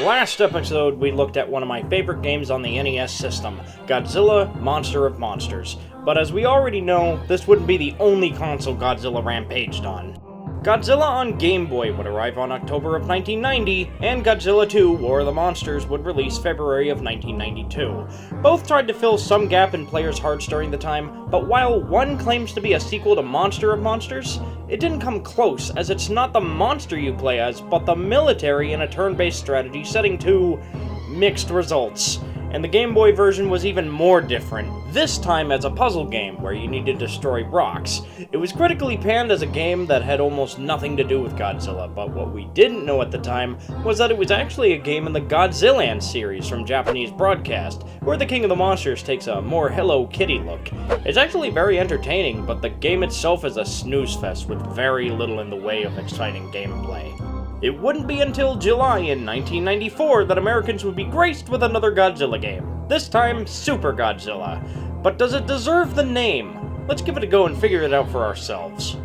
Last episode, we looked at one of my favorite games on the NES system, Godzilla, Monster of Monsters. But as we already know, this wouldn't be the only console Godzilla rampaged on. Godzilla on Game Boy would arrive on October of 1990, and Godzilla 2, War of the Monsters would release February of 1992. Both tried to fill some gap in players' hearts during the time, but while one claims to be a sequel to Monster of Monsters, it didn't come close, as it's not the monster you play as, but the military in a turn-based strategy setting to mixed results. And the Game Boy version was even more different, this time as a puzzle game where you need to destroy rocks. It was critically panned as a game that had almost nothing to do with Godzilla, but what we didn't know at the time was that it was actually a game in the Godzilla series from Japanese broadcast, where the King of the Monsters takes a more Hello Kitty look. It's actually very entertaining, but the game itself is a snooze fest with very little in the way of exciting gameplay. It wouldn't be until July in 1994 that Americans would be graced with another Godzilla game. This time, Super Godzilla. But does it deserve the name? Let's give it a go and figure it out for ourselves.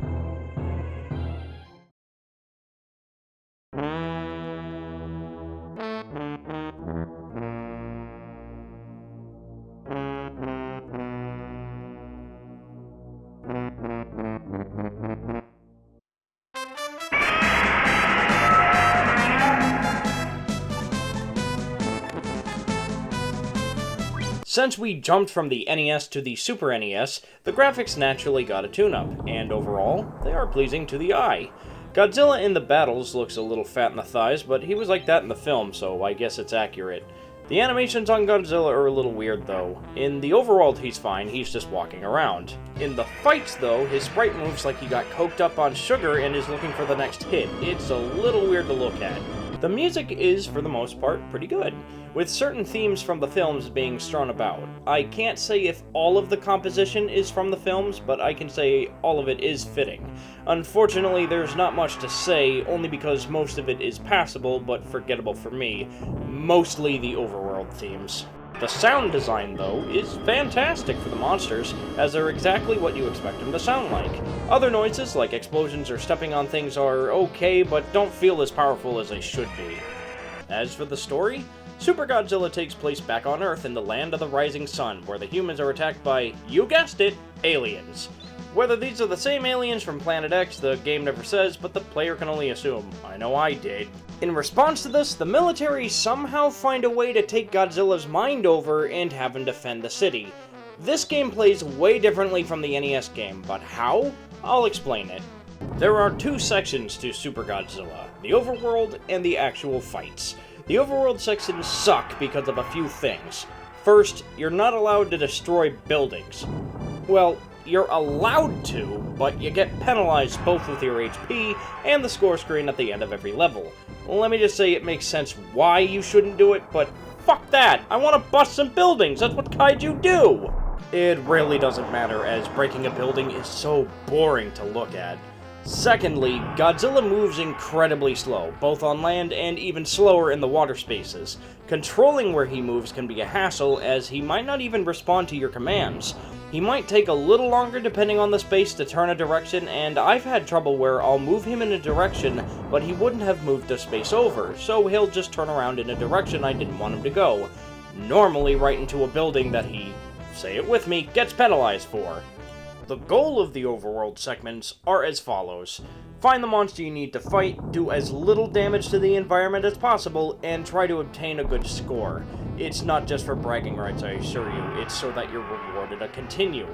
Since we jumped from the NES to the Super NES, the graphics naturally got a tune-up, and overall, they are pleasing to the eye. Godzilla in the battles looks a little fat in the thighs, but he was like that in the film, so I guess it's accurate. The animations on Godzilla are a little weird though. In the Overworld he's fine, he's just walking around. In the fights though, his sprite moves like he got coked up on sugar and is looking for the next hit. It's a little weird to look at. The music is, for the most part, pretty good, with certain themes from the films being strewn about. I can't say if all of the composition is from the films, but I can say all of it is fitting. Unfortunately, there's not much to say, only because most of it is passable, but forgettable for me. Mostly the Overworld themes. The sound design, though, is fantastic for the monsters, as they're exactly what you expect them to sound like. Other noises, like explosions or stepping on things, are okay, but don't feel as powerful as they should be. As for the story, Super Godzilla takes place back on Earth in the land of the rising sun, where the humans are attacked by, you guessed it, aliens. Whether these are the same aliens from Planet X, the game never says, but the player can only assume. I know I did. In response to this, the military somehow find a way to take Godzilla's mind over and have him defend the city. This game plays way differently from the NES game, but how? I'll explain it. There are two sections to Super Godzilla, the Overworld and the actual fights. The Overworld sections suck because of a few things. First, you're not allowed to destroy buildings. Well, you're allowed to, but you get penalized both with your HP and the score screen at the end of every level. Let me just say it makes sense why you shouldn't do it, but fuck that! I want to bust some buildings, that's what kaiju do! It really doesn't matter, as breaking a building is so boring to look at. Secondly, Godzilla moves incredibly slow, both on land and even slower in the water spaces. Controlling where he moves can be a hassle, as he might not even respond to your commands. He might take a little longer depending on the space to turn a direction, and I've had trouble where I'll move him in a direction, but he wouldn't have moved a space over, so he'll just turn around in a direction I didn't want him to go. Normally right into a building that he, say it with me, gets penalized for. The goal of the Overworld segments are as follows. Find the monster you need to fight, do as little damage to the environment as possible, and try to obtain a good score. It's not just for bragging rights, I assure you, it's so that you're rewarded to continue.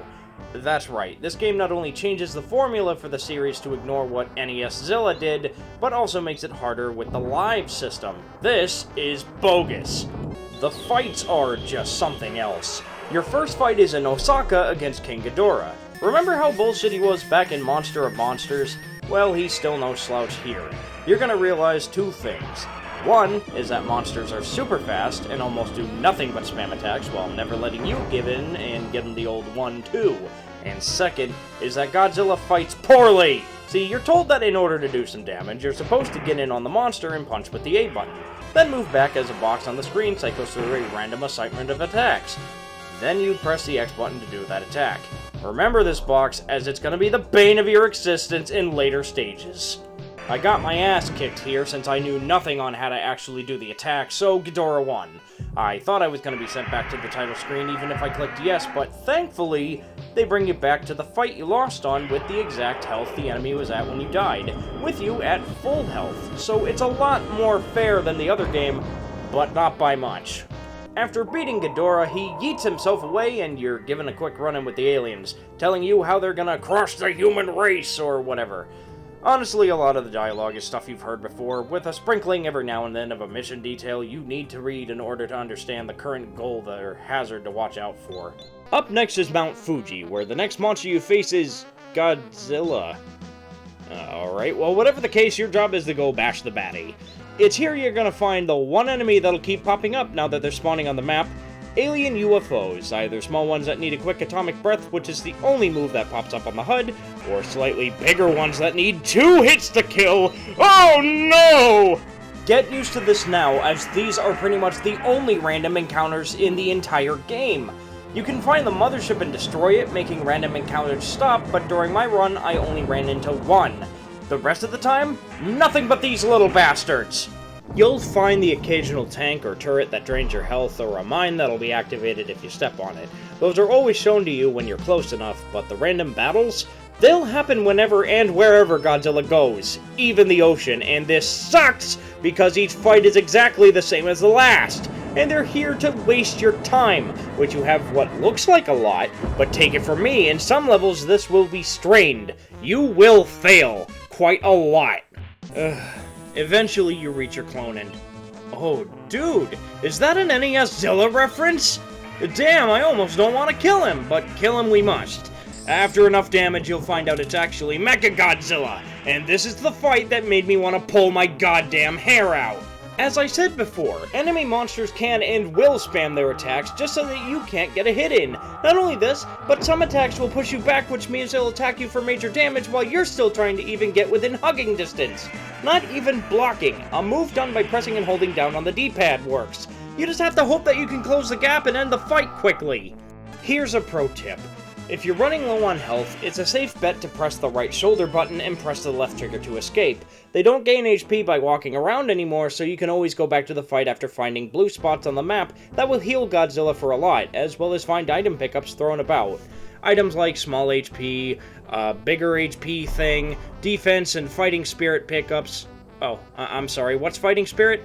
That's right, this game not only changes the formula for the series to ignore what NES-Zilla did, but also makes it harder with the live system. This is bogus. The fights are just something else. Your first fight is in Osaka against King Ghidorah. Remember how bullshit he was back in Monster of Monsters? Well, he's still no slouch here. You're gonna realize two things. One is that monsters are super fast and almost do nothing but spam attacks while never letting you give in and give them the old 1-2. And second is that Godzilla fights poorly! See, you're told that in order to do some damage, you're supposed to get in on the monster and punch with the A button. Then move back as a box on the screen cycles through a random assignment of attacks. Then you press the X button to do that attack. Remember this box, as it's going to be the bane of your existence in later stages. I got my ass kicked here since I knew nothing on how to actually do the attack, so Ghidorah won. I thought I was going to be sent back to the title screen even if I clicked yes, but thankfully, they bring you back to the fight you lost on with the exact health the enemy was at when you died, with you at full health, so it's a lot more fair than the other game, but not by much. After beating Ghidorah, he yeets himself away and you're given a quick run-in with the aliens, telling you how they're gonna crush the human race or whatever. Honestly, a lot of the dialogue is stuff you've heard before, with a sprinkling every now and then of a mission detail you need to read in order to understand the current goal or hazard to watch out for. Up next is Mount Fuji, where the next monster you face is Godzilla. Alright, well whatever the case, your job is to go bash the baddie. It's here you're gonna find the one enemy that'll keep popping up now that they're spawning on the map, alien UFOs, either small ones that need a quick atomic breath, which is the only move that pops up on the HUD, or slightly bigger ones that need 2 hits to kill. Oh no! Get used to this now, as these are pretty much the only random encounters in the entire game. You can find the mothership and destroy it, making random encounters stop, but during my run, I only ran into one. The rest of the time, nothing but these little bastards! You'll find the occasional tank or turret that drains your health, or a mine that'll be activated if you step on it. Those are always shown to you when you're close enough, but the random battles? They'll happen whenever and wherever Godzilla goes, even the ocean, and this sucks because each fight is exactly the same as the last, and they're here to waste your time, which you have what looks like a lot, but take it from me, in some levels this will be strained. You will fail quite a lot. Eventually you reach your clone and... Oh, dude, is that an NES-Zilla reference? Damn, I almost don't want to kill him, but kill him we must. After enough damage, you'll find out it's actually Mechagodzilla, and this is the fight that made me want to pull my goddamn hair out. As I said before, enemy monsters can and will spam their attacks just so that you can't get a hit in. Not only this, but some attacks will push you back, which means they'll attack you for major damage while you're still trying to even get within hugging distance. Not even blocking. A move done by pressing and holding down on the D-pad works. You just have to hope that you can close the gap and end the fight quickly. Here's a pro tip. If you're running low on health, it's a safe bet to press the right shoulder button and press the left trigger to escape. They don't gain HP by walking around anymore, so you can always go back to the fight after finding blue spots on the map that will heal Godzilla for a lot, as well as find item pickups thrown about. Items like small HP, bigger HP thing, defense and fighting spirit pickups. Oh, I'm sorry, what's fighting spirit?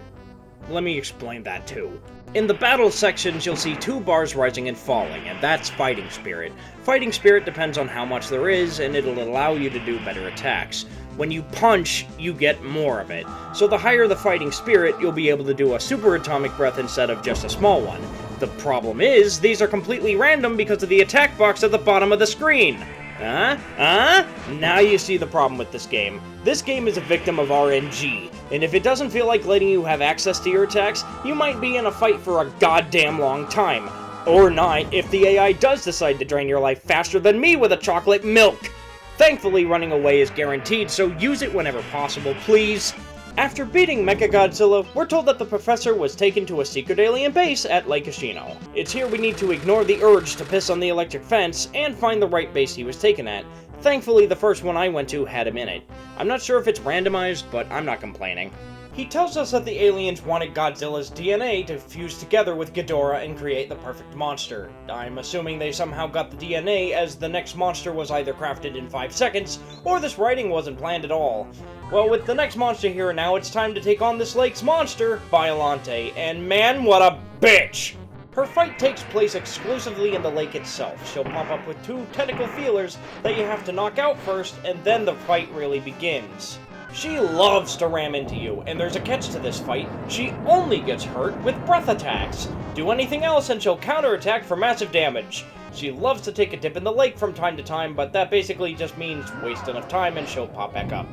Let me explain that too. In the battle sections, you'll see 2 bars rising and falling, and that's Fighting Spirit. Fighting Spirit depends on how much there is, and it'll allow you to do better attacks. When you punch, you get more of it. So the higher the Fighting Spirit, you'll be able to do a Super Atomic Breath instead of just a small one. The problem is, these are completely random because of the attack box at the bottom of the screen. Now you see the problem with this game. This game is a victim of RNG, and if it doesn't feel like letting you have access to your attacks, you might be in a fight for a goddamn long time. Or not, if the AI does decide to drain your life faster than me with a chocolate milk. Thankfully, running away is guaranteed, so use it whenever possible, please. After beating Mechagodzilla, we're told that the professor was taken to a secret alien base at Lake Ashino. It's here we need to ignore the urge to piss on the electric fence and find the right base he was taken at. Thankfully, the first one I went to had him in it. I'm not sure if it's randomized, but I'm not complaining. He tells us that the aliens wanted Godzilla's DNA to fuse together with Ghidorah and create the perfect monster. I'm assuming they somehow got the DNA, as the next monster was either crafted in 5 seconds, or this writing wasn't planned at all. Well, with the next monster here now, it's time to take on this lake's monster, Biollante, and man, what a bitch! Her fight takes place exclusively in the lake itself. She'll pop up with 2 tentacle feelers that you have to knock out first, and then the fight really begins. She loves to ram into you, and there's a catch to this fight. She only gets hurt with breath attacks. Do anything else and she'll counterattack for massive damage. She loves to take a dip in the lake from time to time, but that basically just means waste enough time and she'll pop back up.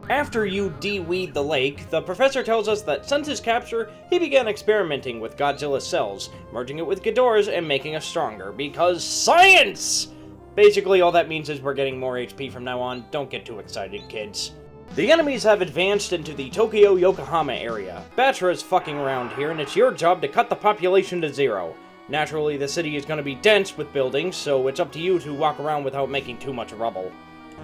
After you de-weed the lake, the professor tells us that since his capture, he began experimenting with Godzilla's cells, merging it with Ghidorah's and making us stronger, because science! Basically all that means is we're getting more HP from now on. Don't get too excited, kids. The enemies have advanced into the Tokyo-Yokohama area. Batra is fucking around here, and it's your job to cut the population to 0. Naturally, the city is going to be dense with buildings, so it's up to you to walk around without making too much rubble.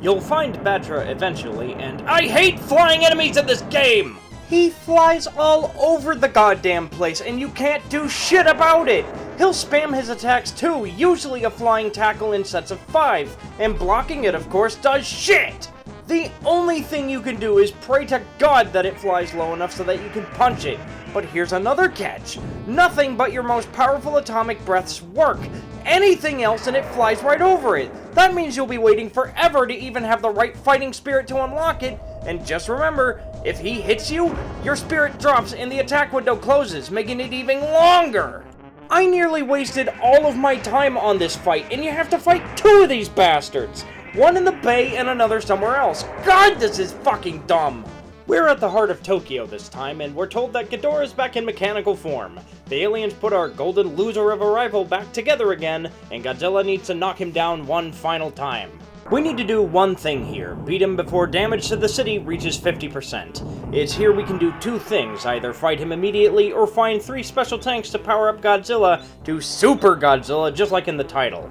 You'll find Batra eventually, and I hate flying enemies in this game! He flies all over the goddamn place, and you can't do shit about it! He'll spam his attacks too, usually a flying tackle in sets of 5, and blocking it, of course, does shit! The only thing you can do is pray to God that it flies low enough so that you can punch it. But here's another catch. Nothing but your most powerful atomic breaths work. Anything else and it flies right over it. That means you'll be waiting forever to even have the right fighting spirit to unlock it. And just remember, if he hits you, your spirit drops and the attack window closes, making it even longer. I nearly wasted all of my time on this fight, and you have to fight 2 of these bastards. One in the bay and another somewhere else. God, this is fucking dumb! We're at the heart of Tokyo this time, and we're told that Ghidorah is back in mechanical form. The aliens put our golden loser of a rival back together again, and Godzilla needs to knock him down one final time. We need to do one thing here, beat him before damage to the city reaches 50%. It's here we can do 2 things, either fight him immediately or find 3 special tanks to power up Godzilla to Super Godzilla, just like in the title.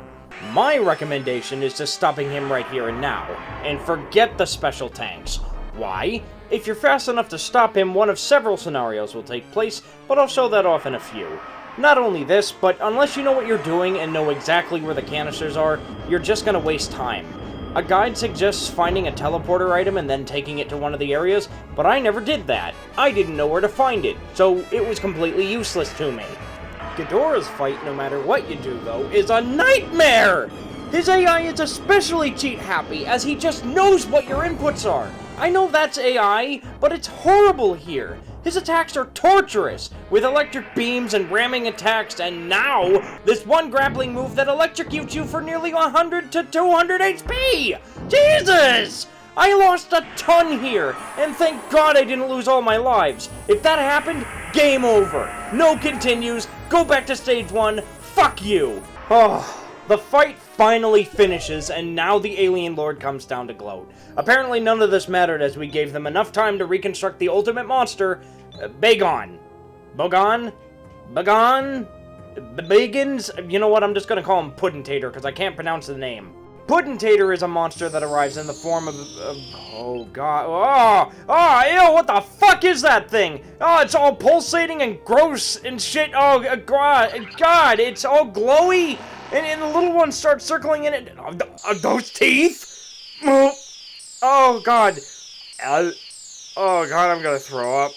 My recommendation is just stopping him right here and now, and forget the special tanks. Why? If you're fast enough to stop him, one of several scenarios will take place, but I'll show that off in a few. Not only this, but unless you know what you're doing and know exactly where the canisters are, you're just gonna waste time. A guide suggests finding a teleporter item and then taking it to one of the areas, but I never did that. I didn't know where to find it, so it was completely useless to me. Ghidorah's fight, no matter what you do though, is a nightmare! His AI is especially cheat-happy, as he just knows what your inputs are. I know that's AI, but it's horrible here. His attacks are torturous, with electric beams and ramming attacks, and now, this one grappling move that electrocutes you for nearly 100 to 200 HP! Jesus! I lost a ton here, and thank God I didn't lose all my lives. If that happened, game over. No continues, go back to stage 1, fuck you! Oh, the fight finally finishes, and now the alien lord comes down to gloat. Apparently none of this mattered as we gave them enough time to reconstruct the ultimate monster, Bagon. Bogon? Bagon? Bagans? You know what, I'm just gonna call him Puddentator, because I can't pronounce the name. Puddentator is a monster that arrives in the form of oh god, ew, what the fuck is that thing? Oh, it's all pulsating and gross and shit, oh god, it's all glowy, and the little ones start circling in it, those teeth? Oh god, I'm gonna throw up.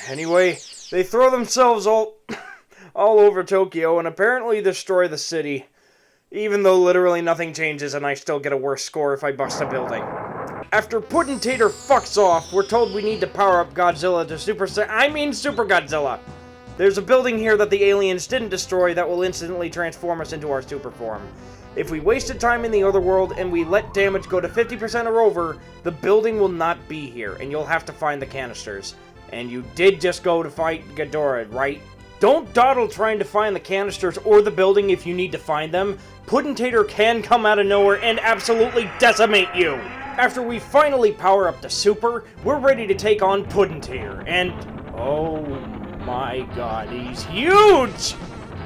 Anyway, they throw themselves all over Tokyo and apparently destroy the city. Even though literally nothing changes and I still get a worse score if I bust a building. After Puddentator fucks off, we're told we need to power up Godzilla to Super Godzilla. There's a building here that the aliens didn't destroy that will instantly transform us into our super form. If we wasted time in the other world and we let damage go to 50% or over, the building will not be here, and you'll have to find the canisters. And you did just go to fight Ghidorah, right? Don't dawdle trying to find the canisters or the building if you need to find them. Puddentator can come out of nowhere and absolutely decimate you! After we finally power up to Super, we're ready to take on Puddentator, and oh my god, he's huge!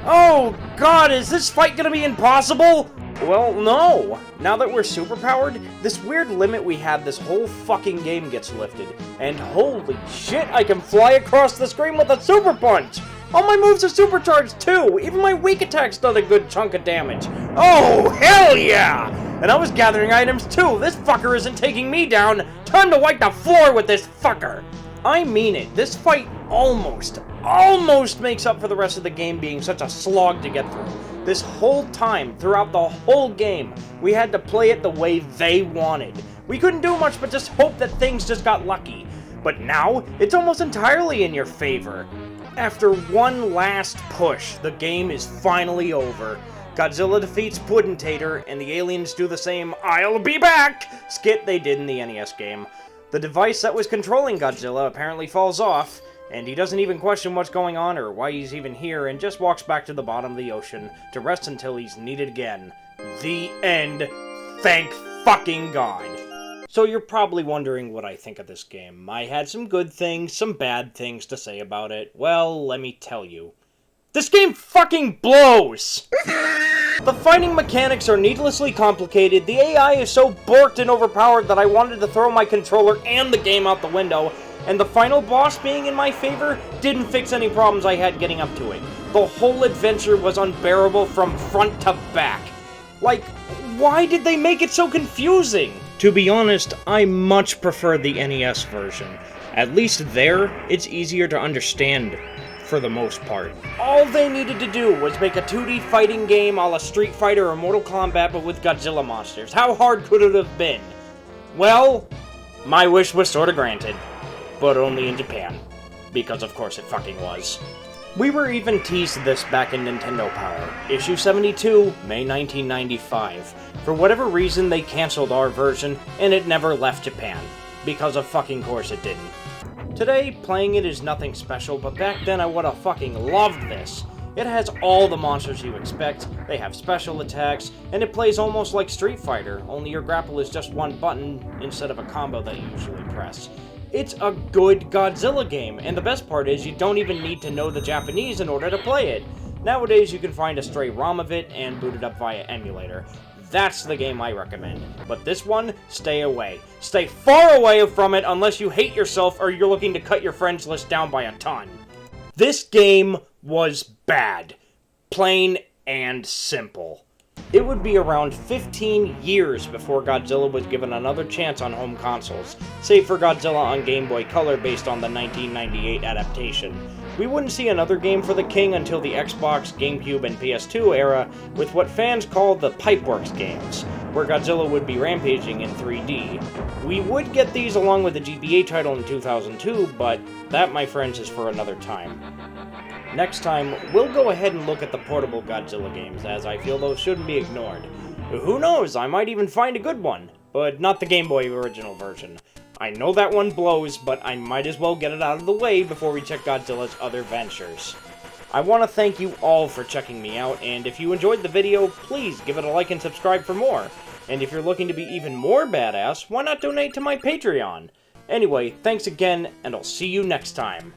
Oh god, is this fight gonna be impossible? Well, no. Now that we're superpowered, this weird limit we had this whole fucking game gets lifted. And holy shit, I can fly across the screen with a super punch! All my moves are supercharged too! Even my weak attacks done a good chunk of damage. Oh, hell yeah! And I was gathering items too! This fucker isn't taking me down! Time to wipe the floor with this fucker! I mean it, this fight almost makes up for the rest of the game being such a slog to get through. This whole time, throughout the whole game, we had to play it the way they wanted. We couldn't do much but just hope that things just got lucky. But now, it's almost entirely in your favor. After one last push, the game is finally over. Godzilla defeats Puddentator, and the aliens do the same "I'll be back" skit they did in the NES game. The device that was controlling Godzilla apparently falls off, and he doesn't even question what's going on or why he's even here, and just walks back to the bottom of the ocean to rest until he's needed again. The end. Thank fucking God. So you're probably wondering what I think of this game. I had some good things, some bad things to say about it. Well, let me tell you. This game fucking blows! The fighting mechanics are needlessly complicated, the AI is so borked and overpowered that I wanted to throw my controller and the game out the window, and the final boss being in my favor didn't fix any problems I had getting up to it. The whole adventure was unbearable from front to back. Like, why did they make it so confusing? To be honest, I much prefer the NES version. At least there, it's easier to understand, for the most part. All they needed to do was make a 2D fighting game a la Street Fighter or Mortal Kombat, but with Godzilla monsters. How hard could it have been? Well, my wish was sorta granted. But only in Japan. Because of course it fucking was. We were even teased this back in Nintendo Power. Issue 72, May 1995. For whatever reason, they cancelled our version, and it never left Japan. Because of fucking course it didn't. Today, playing it is nothing special, but back then I would've fucking loved this. It has all the monsters you expect, they have special attacks, and it plays almost like Street Fighter, only your grapple is just one button instead of a combo that you usually press. It's a good Godzilla game, and the best part is you don't even need to know the Japanese in order to play it. Nowadays you can find a stray ROM of it and boot it up via emulator. That's the game I recommend. But this one, stay away. Stay far away from it unless you hate yourself or you're looking to cut your friends list down by a ton. This game was bad. Plain and simple. It would be around 15 years before Godzilla was given another chance on home consoles, save for Godzilla on Game Boy Color based on the 1998 adaptation. We wouldn't see another game for the King until the Xbox, GameCube, and PS2 era with what fans call the Pipeworks games, where Godzilla would be rampaging in 3D. We would get these along with the GBA title in 2002, but that, my friends, is for another time. Next time, we'll go ahead and look at the portable Godzilla games, as I feel those shouldn't be ignored. Who knows, I might even find a good one, but not the Game Boy original version. I know that one blows, but I might as well get it out of the way before we check Godzilla's other ventures. I want to thank you all for checking me out, and if you enjoyed the video, please give it a like and subscribe for more. And if you're looking to be even more badass, why not donate to my Patreon? Anyway, thanks again, and I'll see you next time.